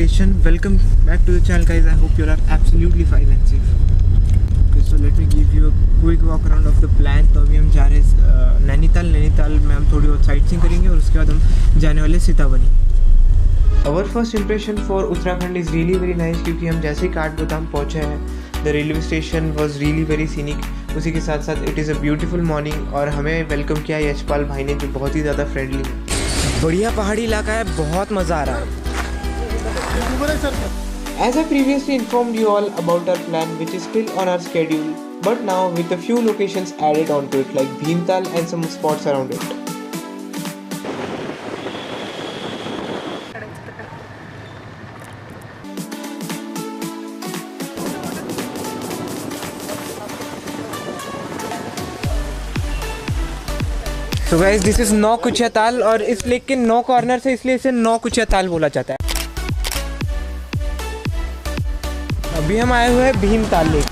station. Welcome back to the channel, guys. I hope you all are absolutely fine and safe. Okay, so let me give you a quick walk around of the plan. तो अभी हम जा रहे हैं नैनीताल में हम थोड़ी बहुत साइट सीइंग करेंगे और उसके बाद हम जाने वाले Sitavani. Our first impression for Uttarakhand is really very nice क्योंकि हम जैसे ही काठगोदाम पहुँचे हैं, the railway station was really very scenic. उसी के साथ साथ it is a beautiful morning और हमें वेलकम किया यशपाल भाई ने, जो बहुत ही ज़्यादा फ्रेंडली है. बढ़िया पहाड़ी इलाका है, बहुत मज़ा आ रहा है. As I previously informed you all about our plan, which is still on our schedule, but now with a few locations added onto it, like Bhimtal and some spots around it. So guys, this is नौ कुचिया ताल और इस lake के 9 corner से इसलिए इसे 9 कुचिया ताल बोला जाता है. अभी हम आए हुए हैं Bhimtal lake.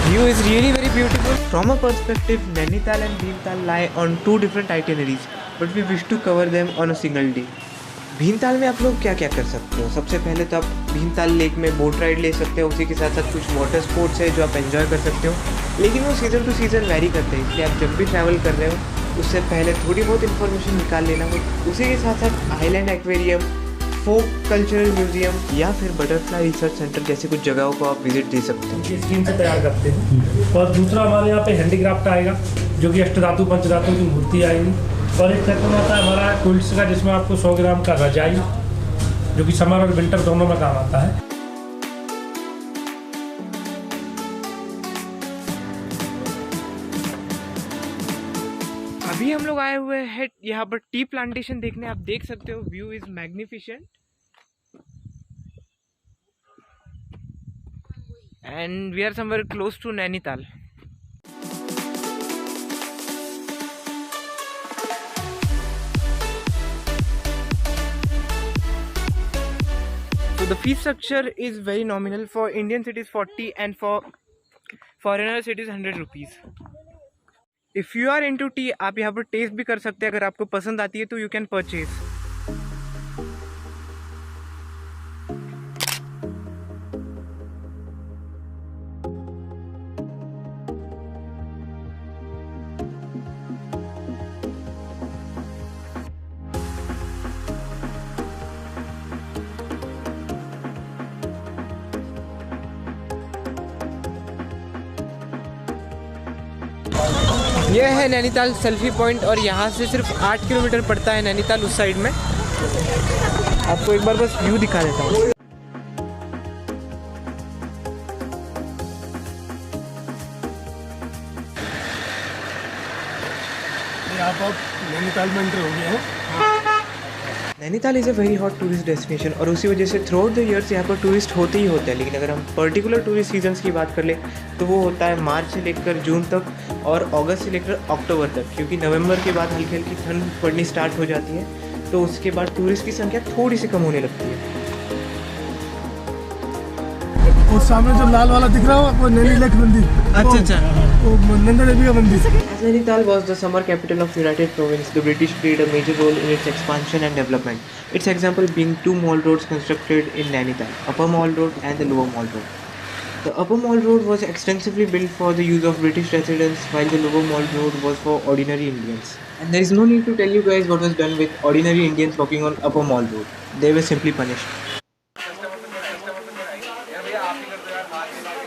View is really very beautiful. From a perspective, Nainital and Bhimtal lie on 2 different itineraries, but we wish to cover them on a single day. Bhimtal में आप लोग क्या क्या कर सकते हो? सबसे पहले तो आप भीमताल लेक में बोट राइड ले सकते हो. उसी के साथ साथ कुछ वाटर स्पोर्ट्स है जो आप एंजॉय कर सकते हो, लेकिन वो सीज़न टू सीज़न वेरी करते हैं, इसलिए आप जब भी ट्रैवल कर रहे हो उससे पहले थोड़ी बहुत इन्फॉर्मेशन निकाल लेना हो. उसी के साथ साथ आइलैंड एक्वेरियम, फोक कल्चरल म्यूजियम या फिर बटरफ्लाई रिसर्च सेंटर जैसी कुछ जगहों को आप विजिट दे सकते हो. ये स्कीम से तैयार करते हैं. और दूसरा हमारे यहाँ पे हैंडीक्राफ्ट आएगा, जो कि अष्टधातु पंचधातु की मूर्ति आएगी. और एक सेक्शन आता है हमारा क्विल्ट्स का, जिसमें आपको 100 ग्राम का रजाई, जो कि समर और विंटर दोनों में काम आता है. अभी हम लोग आए हुए हैं यहाँ पर टी प्लांटेशन देखने. आप देख सकते हो, view is magnificent and we are somewhere close to Nainital. So the fee structure is very nominal. For Indians it is 40 and for foreigners it is 100 rupees. If you are into tea, आप यहाँ पर test भी कर सकते हैं. अगर आपको पसंद आती है तो you can purchase. यह है नैनीताल सेल्फी पॉइंट और यहाँ से सिर्फ 8 किलोमीटर पड़ता है नैनीताल उस साइड में. आपको एक बार बस व्यू दिखा देता हूँ. आप नैनीताल में एंटर हो गए हैं. Nainital is a very hot tourist destination और उसी वजह से थ्रू आउट द ईयर्स यहाँ पर टूरिस्ट होते ही होते हैं. लेकिन अगर हम पर्टिकुलर टूरिस्ट सीजन्स की बात कर ले तो वो होता है मार्च से लेकर जून तक और अगस्त से लेकर अक्टूबर तक, क्योंकि नवंबर के बाद हल्की हल्की ठंड पड़नी स्टार्ट हो जाती है, तो उसके बाद टूरिस्ट की संख्या थोड़ी सी कम होने लगती है. और सामने जो लाल वाला दिख रहा है वो नैनी लेक मंदिर. अच्छा. वो नंदा देवी का मंदिर. As Nainital was the summer capital of United Province, the British played a major role in its expansion and development. Its example being 2 mall roads constructed in Nainital, Upper Mall Road and the Lower Mall Road. The Upper Mall Road was extensively built for the use of British residents, while the Lower Mall Road was for ordinary Indians. And there is no need to tell you guys what was done with ordinary Indians walking on Upper Mall Road. They were simply punished.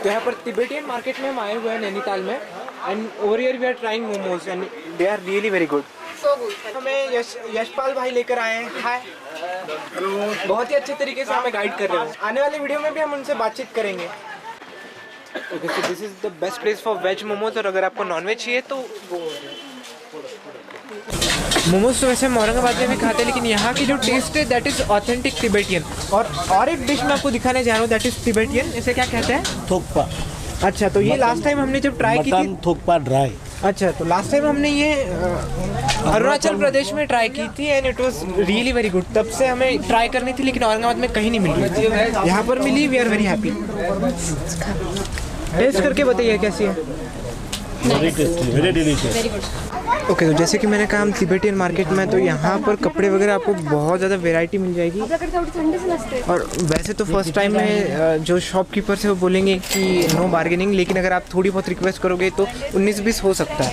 तो यहाँ पर Tibetan market में हम आए हुए हैं नैनीताल में, and over here we are trying momos and they are really very good. हमें यशपाल भाई लेकर आए हैं. हाय. हेलो. बहुत ही अच्छे तरीके से हमें गाइड कर रहे हैं. आने वाले वीडियो में भी हम उनसे बातचीत करेंगे. Okay, so this is the best place for veg momos, और अगर आपको नॉन वेज चाहिए तो मोमोज तो वैसे हम औरंगाबाद में भी खाते हैं, लेकिन यहाँ की जो टेस्ट है दैट इज ऑथेंटिक तिबेटियन. और एक डिश मैं आपको दिखाने जा रहा हूँ दैट इज तिबेटियन. इसे क्या कहते हैं? थोकपा. अच्छा, तो ये लास्ट टाइम हमने जब ट्राई की थी थोकपा ड्राई. अच्छा, तो लास्ट टाइम हमने ये अरुणाचल प्रदेश में ट्राई की थी and it was really very good. तब से हमें ट्राई करनी थी लेकिन औरंगाबाद में कहीं नहीं मिल रही. यहाँ पर मिली. We are very happy. Test करके बताइए कैसी है. Very tasty, very delicious. Very good. Okay तो जैसे कि मैंने कहा हम तिब्बतियन मार्केट में, तो यहाँ पर कपड़े वगैरह आपको बहुत ज़्यादा वैरायटी मिल जाएगी। और वैसे तो फर्स्ट टाइम में जो शॉपकीपर्स है वो बोलेंगे कि नो बार्गेनिंग, लेकिन अगर आप थोड़ी बहुत रिक्वेस्ट करोगे तो 19-20 हो सकता है।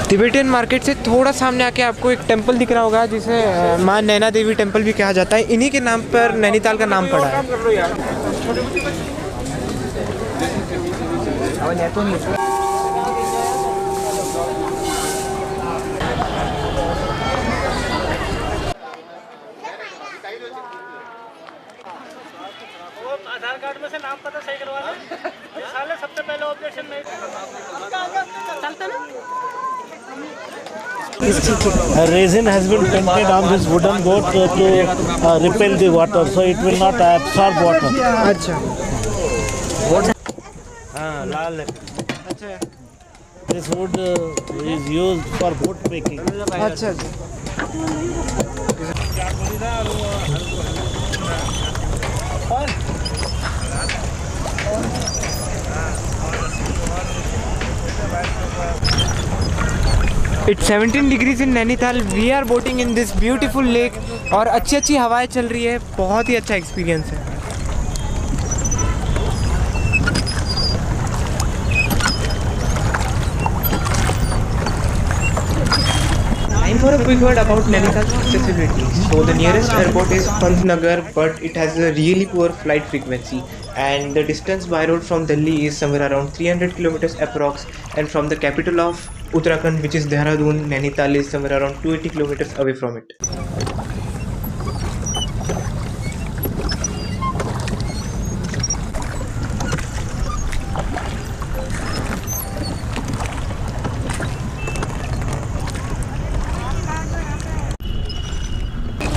तिब्बतियन मार्केट से थोड़ा सामने आके आपको एक टेंपल दिख रहा होगा जिसे माँ नैना देवी टेंपल भी कहा जाता है। इन्हीं के नाम पर नैनीताल का नाम पड़ा है। आधार कार्ड में से नाम पता सही करवा ले। साले सबसे पहले ऑब्जेक्शन नहीं चलता ना। A resin has been painted on this wooden boat to repel the water, so it will not absorb water. अच्छा हाँ, लाल है। अच्छा This wood is used for boat making. अच्छा It's 17 degrees in Nainital. We are boating in this beautiful lake और अच्छी अच्छी हवाएं चल रही है। बहुत ही अच्छा एक्सपीरियंस है। Time for a quick word about Nainital's accessibility. So the nearest airport is Pantnagar, but it has a really poor flight frequency. And the distance by road from Delhi is somewhere around 300 kilometers approx. And from the capital of Uttarakhand, which is Dehradun, Nainital is somewhere around 280 kilometers away from it.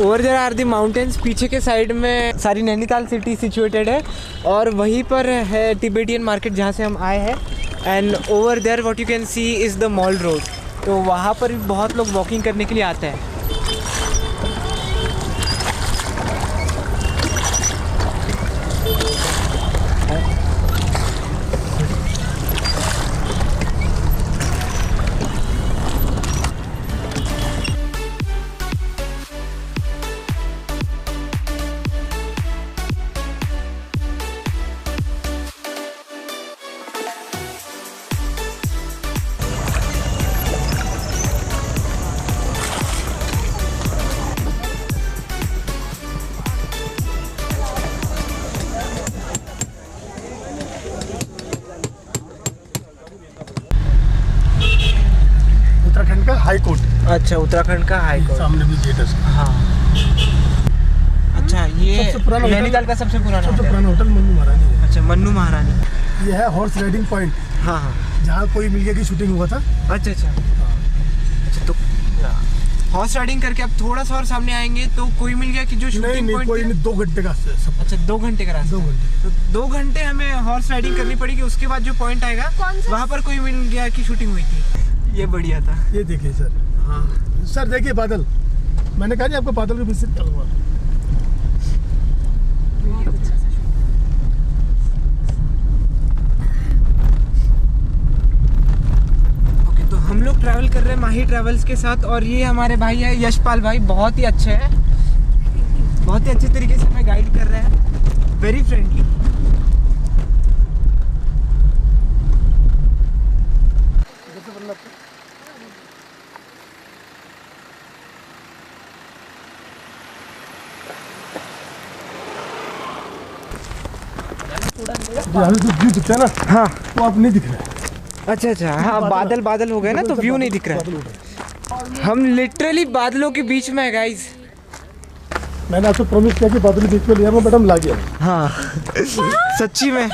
Over there are the mountains. पीछे के side में सारी Nainital city situated है और वहीं पर है Tibetan market जहाँ से हम आए हैं। And over there what you can see is the mall road. तो वहाँ पर भी बहुत लोग वॉकिंग करने के लिए आते हैं। उत्तराखंड का हाई कोर्ट। अच्छा उत्तराखंड का हाई कोर्ट सामने भी गेट है उसका। हाँ अच्छा ये सबसे पुराना नैनीताल का सबसे पुराना होटल मन्नू महारानी है। अच्छा मन्नू महारानी। ये है हॉर्स राइडिंग पॉइंट। हाँ हाँ जहाँ कोई मिल गया की शूटिंग हुआ था। अच्छा अच्छा अच्छा तो हॉर्स राइडिंग करके अब थोड़ा सा और सामने आएंगे तो कोई मिल गया कि जो शूटिंग नहीं पॉइंट कोई नहीं, 2 घंटे का सफर। अच्छा 2 घंटे का रास्ता। 2 घंटे तो 2 घंटे हमें हॉर्स राइडिंग करनी पड़ेगी। उसके बाद जो पॉइंट आएगा वहाँ पर कोई मिल गया कि शूटिंग हुई थी। ये बढ़िया था। ये देखिए सर। हाँ सर देखिए बादल। मैंने कहा नहीं आपको बादल के विजिट करूँगा। ओके तो हम लोग ट्रैवल कर रहे हैं माही ट्रैवल्स के साथ और ये हमारे भाई है यशपाल भाई। बहुत ही अच्छे हैं, बहुत ही अच्छे तरीके से हमें गाइड कर रहे हैं। Very friendly. यहाँ से व्यू दिखता है ना। हाँ वो आप नहीं दिख रहा है। अच्छा अच्छा हाँ बादल बादल हो गए ना तो व्यू नहीं दिख रहा है। हम लिटरली बादलों के बीच में है गाइस। मैंने आपको प्रॉमिस किया कि बादल बीच में लिया मैडम ला गया। हाँ सच्ची में।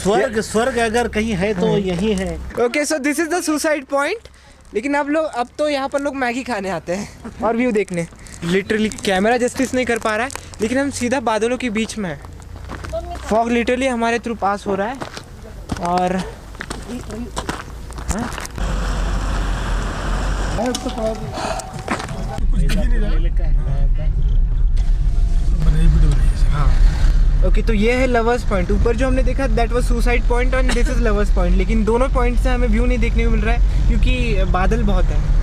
स्वर्ग स्वर्ग अगर कहीं है तो यही है। Okay so this is the suicide point. लेकिन अब तो यहाँ पर लोग मैगी खाने आते हैं और व्यू देखने। लिटरली कैमरा जस्टिस नहीं कर पा रहा है लेकिन हम सीधा बादलों के बीच में हैं। फॉग लिटरली हमारे थ्रू पास हो रहा है और मैं तो पढ़ा कुछ दिख ही नहीं रहा। बने वीडियो बनाइए। हाँ ओके, तो ये है लवर्स पॉइंट। ऊपर जो हमने देखा that was suicide point and this is lovers point, लेकिन दोनों पॉइंट से हमें व्यू नहीं देखने को मिल रहा है क्योंकि बादल बहुत है।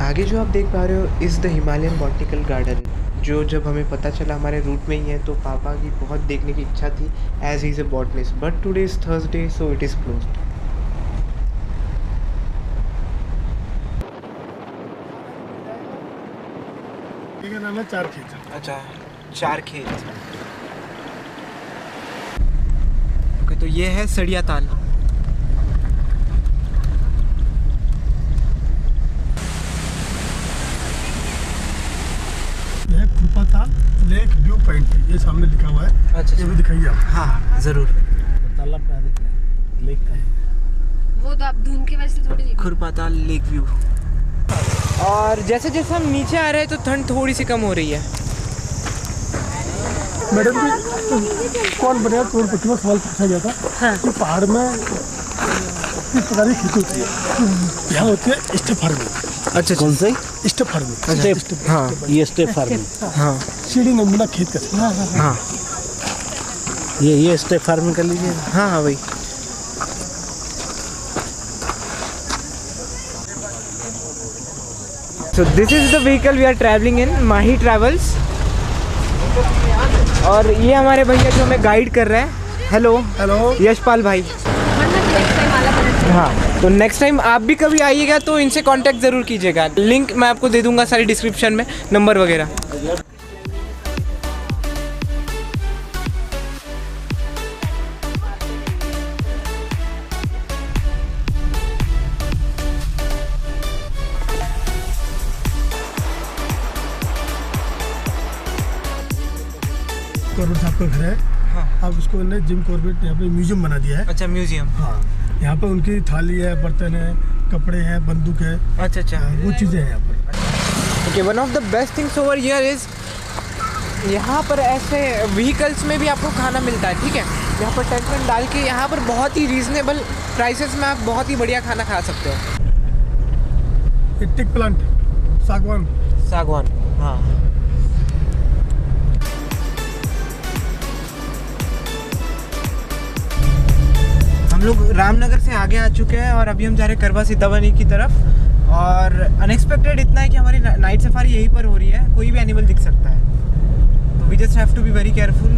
आगे जो आप देख पा रहे हो is the Himalayan botanical garden, जो जब हमें पता चला हमारे रूट में ही है तो पापा की बहुत देखने की इच्छा थी as he is a botanist, but today is Thursday so it is closed. ठीक है नाम है चार खेत। अच्छा, चार खेत। ओके, तो ये है सड़िया ताल। खुरपाताल लेक व्यू पॉइंट, ये सामने लिखा हुआ है। अच्छा, ये भी दिखाइए आप। हाँ ज़रूर। तालाब का दिख रहा है, लेक का है वो तो आप धुंध की वजह से थोड़ी नहीं। Khurpatal lake view. और जैसे जैसे हम नीचे आ रहे हैं तो ठंड थोड़ी सी कम हो रही है। मैडम जी कौन बने करोड़ पति में सवाल पूछा गया था। हाँ। कि पहाड़ में किस प्रकार की खेती होती है। यहाँ होती है स्टेप फार्मिंग। अच्छा, कौन से स्टेप फार्मिंग। स्टेप? हाँ ये स्टेप फार्मिंग। हाँ सीढ़ी नमूना खेत का। हाँ ये स्टेप फार्मिंग कर लीजिए। हाँ हाँ वही। So this is the vehicle we are traveling in, Mahi Travels। और ये हमारे भैया जो हमें गाइड कर रहे हैं। हेलो हेलो यशपाल भाई। हाँ, तो नेक्स्ट टाइम आप भी कभी आइएगा तो इनसे कांटेक्ट ज़रूर कीजिएगा। लिंक मैं आपको दे दूंगा सारी डिस्क्रिप्शन में, नंबर वगैरह। कॉर्बेट साहब का घर है। हाँ। अब उसको ने जिम कॉर्बेट यहाँ पे म्यूजियम बना दिया है। अच्छा, म्यूजियम। हाँ, यहाँ पे उनकी थाली है, बर्तन है, कपड़े हैं, बंदूक है। अच्छा अच्छा, वो चीज़ें हैं यहाँ पर। Okay, one of the best things over here is यहाँ पर ऐसे व्हीकल्स में भी आपको खाना मिलता है। ठीक है, यहाँ पर टेंट वेंट डाल के यहाँ पर बहुत ही रीजनेबल प्राइसेस में आप बहुत ही बढ़िया खाना खा सकते हो। टिक प्लांट, सागवान। सागवान, हाँ। हम लोग रामनगर से आगे आ चुके हैं और अभी हम जा रहे हैं करवा सीतावनी की तरफ। और अनएक्सपेक्टेड इतना है कि हमारी नाइट सफारी यहीं पर हो रही है, कोई भी एनिमल दिख सकता है, तो we just have to be very careful.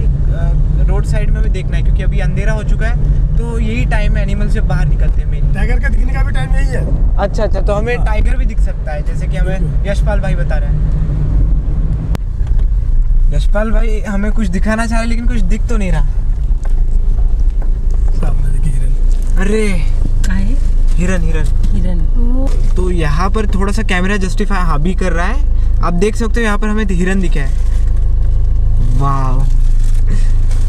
Road side में भी देखना है क्योंकि अभी अंधेरा हो चुका है, तो यही टाइम है एनिमल से बाहर निकलते हैं मेन। टाइगर का दिखने का भी टाइम यही है। अच्छा अच्छा, तो हमें टाइगर भी दिख सकता है जैसे कि हमें यशपाल भाई बता रहे हैं। यशपाल भाई हमें कुछ दिखाना चाह रहे लेकिन कुछ दिख तो नहीं रहा। सामने देखिए हिरन। अरे हिरन हिरन हिरन। तो यहाँ पर थोड़ा सा कैमरा जस्टिफाई हाँ भी कर रहा है। आप देख सकते हो यहाँ पर हमें हिरन दिखा है। वाह,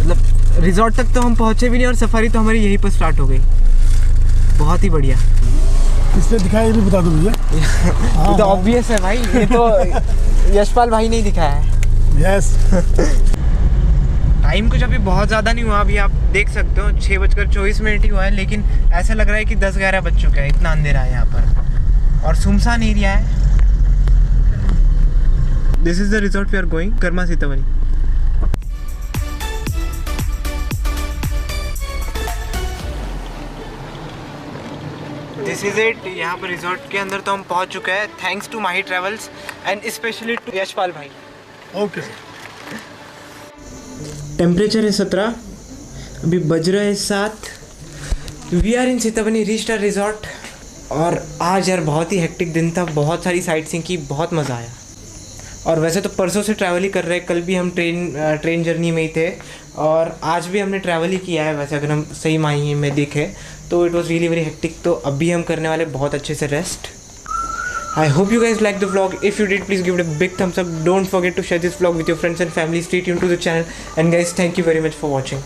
मतलब रिजॉर्ट तक तो हम पहुँचे भी नहीं और सफारी तो हमारी यहीं पर स्टार्ट हो गई। बहुत ही बढ़िया। किसने दिखाया ये भी बता दो भैया। ये तो ऑब्वियस है भाई, ये तो यशपाल भाई ने दिखाया है। यस। टाइम कुछ अभी बहुत ज़्यादा नहीं हुआ, अभी आप देख सकते हो 6:24 ही हुआ है, लेकिन ऐसा लग रहा है कि 10-11 बज चुका है, इतना अंधेरा है यहाँ पर और सुनसान एरिया है। This is the resort we are going, Karma Sitawani. This is it. यहाँ पर रिजॉर्ट के अंदर तो हम पहुँच चुके हैं, thanks to Mahi Travels and specially to Yashpal भाई। ओके। टेम्परेचर है 17, अभी बज रहे हैं 7। We are in Sitawani, reached our resort. और आज यार बहुत ही हेक्टिक दिन था, बहुत सारी साइट सीइंग की, बहुत मज़ा आया। और वैसे तो परसों से ट्रैवल ही कर रहे हैं, कल भी हम ट्रेन जर्नी में ही थे और आज भी हमने ट्रैवल ही किया है। वैसे अगर हम सही मायने में देखें तो it was really very hectic. तो अभी हम करने वाले बहुत अच्छे से rest. I hope you guys liked the vlog. If you did, please give it a big thumbs up. Don't forget to share this vlog with your friends and family. Stay tuned to the channel. And guys, thank you very much for watching.